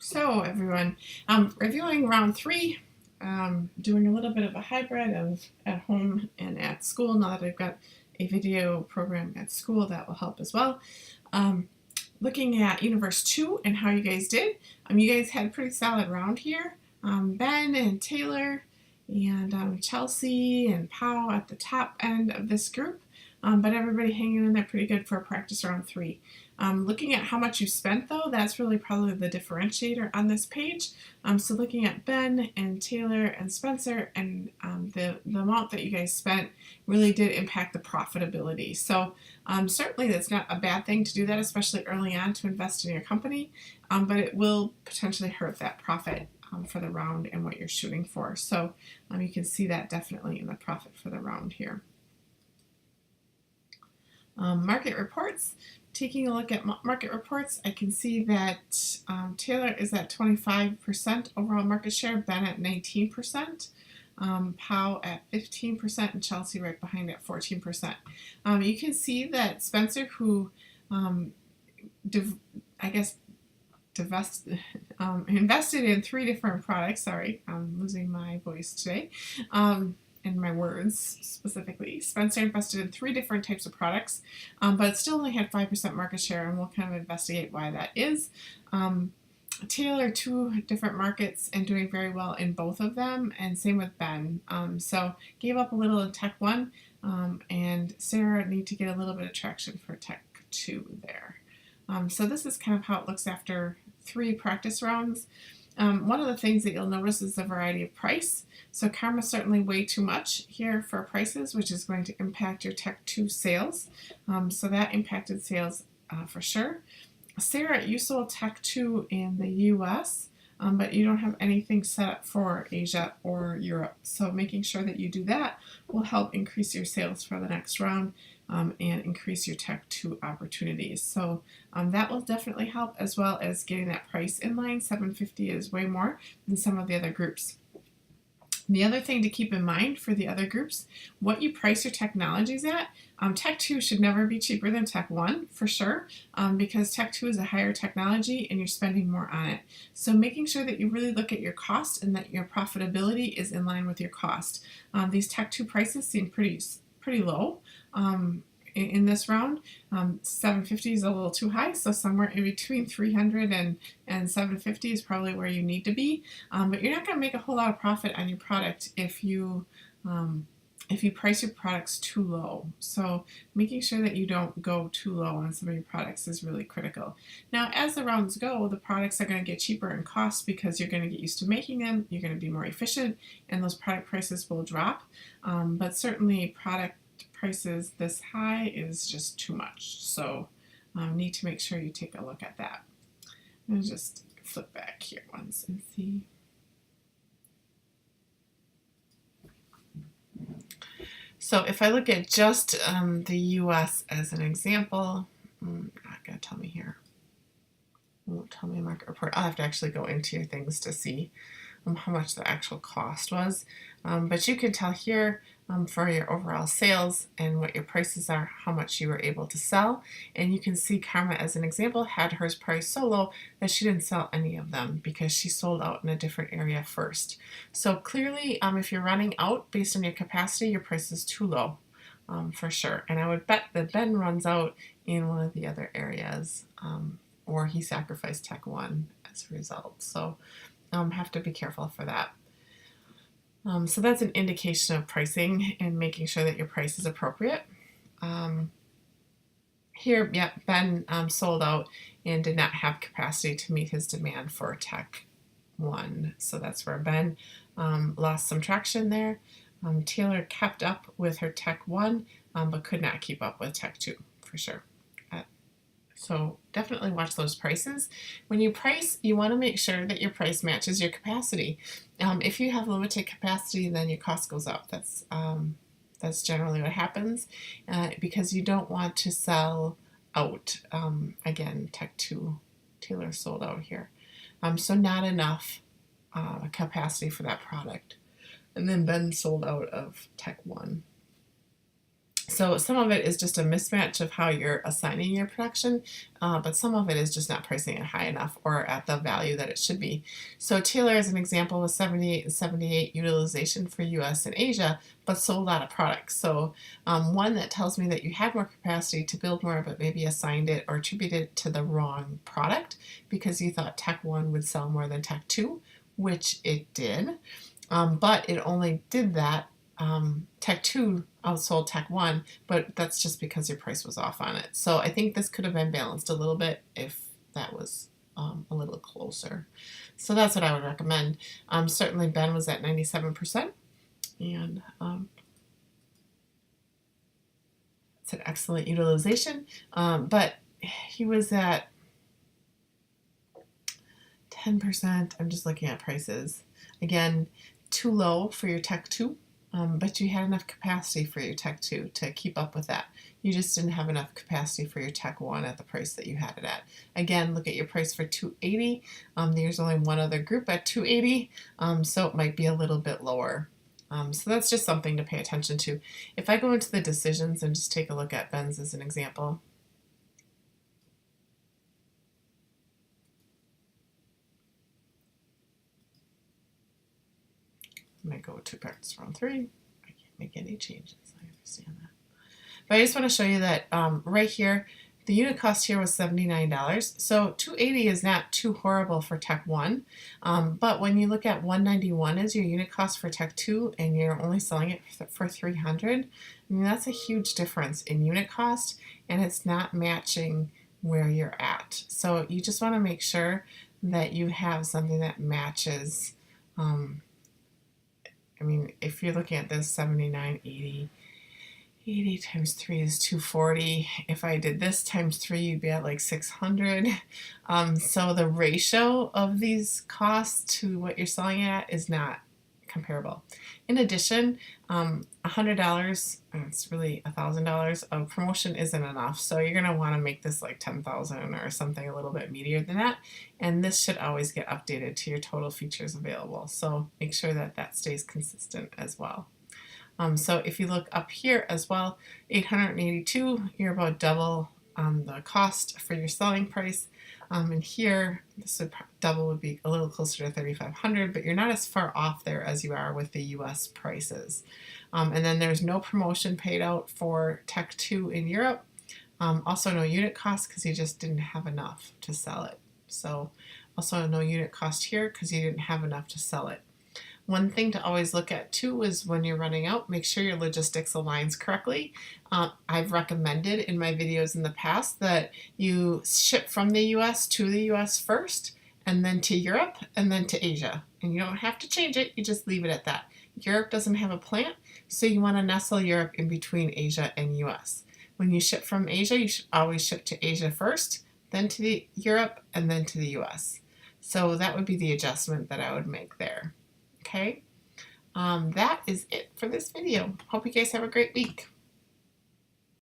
So everyone, reviewing round three, doing a little bit of a hybrid of at home and at school. Now that I've got a video program at school, that will help as well. Looking at Universe 2 and how you guys did. You guys had a pretty solid round here. Ben and Taylor and Chelsea and Pow at the top end of this group. But everybody hanging in there pretty good for practice round three. Looking at how much you spent though, that's really probably the differentiator on this page. So looking at Ben and Taylor and Spencer and the amount that you guys spent really did impact the profitability. So certainly that's not a bad thing to do that, especially early on to invest in your company, but it will potentially hurt that profit for the round and what you're shooting for. So you can see that definitely in the profit for the round here. Market reports. Taking a look at market reports, I can see that Taylor is at 25% overall market share, Ben at 19%, Pow at 15%, and Chelsea right behind at 14%. You can see that Spencer, who invested in 3 different products. Sorry, I'm losing my voice today. And my words specifically. Spencer invested in 3 different types of products, but still only had 5% market share, and we'll kind of investigate why that is. Taylor, 2 different markets and doing very well in both of them, and same with Ben. So gave up a little in Tech 1, and Sarah need to get a little bit of traction for Tech 2 there. So this is kind of how it looks after 3 practice rounds. One of the things that you'll notice is the variety of price. So Karma certainly way too much here for prices, which is going to impact your Tech 2 sales. So that impacted sales for sure. Sarah, you sold Tech 2 in the US, but you don't have anything set up for Asia or Europe. So making sure that you do that will help increase your sales for the next round and increase your Tech 2 opportunities. So that will definitely help, as well as getting that price in line. $750 is way more than some of the other groups. The other thing to keep in mind for the other groups, what you price your technologies at, Tech 2 should never be cheaper than Tech 1 for sure, because Tech 2 is a higher technology and you're spending more on it. So making sure that you really look at your cost and that your profitability is in line with your cost. These Tech 2 prices seem pretty low in this round. 750 is a little too high, so somewhere in between 300 and 750 is probably where you need to be. But you're not going to make a whole lot of profit on your product if you price your products too low. So making sure that you don't go too low on some of your products is really critical. Now, as the rounds go, the products are going to get cheaper in cost because you're going to get used to making them, you're going to be more efficient, and those product prices will drop. But certainly product prices this high is just too much. So need to make sure you take a look at that. I'm going to just flip back here once and see. So if I look at just the US as an example, not going to tell me here. It won't tell me a market report. I'll have to actually go into your things to see how much the actual cost was. But you can tell here for your overall sales and what your prices are, how much you were able to sell. And you can see Karma, as an example, had hers priced so low that she didn't sell any of them because she sold out in a different area first. So clearly, if you're running out based on your capacity, your price is too low for sure. And I would bet that Ben runs out in one of the other areas, or he sacrificed Tech 1 as a result. So have to be careful for that. So that's an indication of pricing and making sure that your price is appropriate. Here, yeah, Ben sold out and did not have capacity to meet his demand for Tech 1. So that's where Ben lost some traction there. Taylor kept up with her Tech 1, but could not keep up with Tech 2 for sure. So definitely watch those prices. When you price, you want to make sure that your price matches your capacity. If you have limited capacity, then your cost goes up. That's generally what happens because you don't want to sell out. Again, Tech 2, Taylor sold out here. So not enough capacity for that product. And then Ben sold out of Tech 1. So some of it is just a mismatch of how you're assigning your production, but some of it is just not pricing it high enough or at the value that it should be. So Taylor, as an example, was 78 and 78 utilization for US and Asia, but sold out of products. So one that tells me that you had more capacity to build more, but maybe assigned it or attributed it to the wrong product because you thought Tech 1 would sell more than Tech 2, which it did. But it only did that. Tech 2 outsold Tech 1, but that's just because your price was off on it. So I think this could have been balanced a little bit if that was a little closer. So that's what I would recommend. Certainly Ben was at 97%, and it's an excellent utilization, but he was at 10%. I'm just looking at prices. Again, too low for your Tech 2. But you had enough capacity for your Tech 2 to keep up with that. You just didn't have enough capacity for your Tech 1 at the price that you had it at. Again, look at your price for 280. There's only one other group at 280, so it might be a little bit lower. So that's just something to pay attention to. If I go into the decisions and just take a look at Ben's as an example, I'm going to go to practice round 3. I can't make any changes. I understand that. But I just want to show you that right here, the unit cost here was $79. So $280 is not too horrible for Tech 1. But when you look at $191 as your unit cost for Tech 2 and you're only selling it for $300, I mean, that's a huge difference in unit cost, and it's not matching where you're at. So you just want to make sure that you have something that matches. I mean, if you're looking at this 79, 80 times 3 is 240. If I did this times 3, you'd be at like 600. So the ratio of these costs to what you're selling at is not comparable. In addition, $100, it's really $1,000 of promotion isn't enough. So you're going to want to make this like 10,000 or something a little bit meatier than that. And this should always get updated to your total features available. So make sure that that stays consistent as well. So if you look up here as well, 882, you're about double the cost for your selling price. And here, this would double would be a little closer to 3,500, but you're not as far off there as you are with the US prices. And then there's no promotion paid out for Tech 2 in Europe. Also no unit cost because you just didn't have enough to sell it. So also no unit cost here because you didn't have enough to sell it. One thing to always look at too is when you're running out, make sure your logistics aligns correctly. I've recommended in my videos in the past that you ship from the US to the US first, and then to Europe, and then to Asia. And you don't have to change it, you just leave it at that. Europe doesn't have a plant, so you want to nestle Europe in between Asia and US. When you ship from Asia, you should always ship to Asia first, then to the Europe, and then to the US. So that would be the adjustment that I would make there. Okay, that is it for this video. Hope you guys have a great week.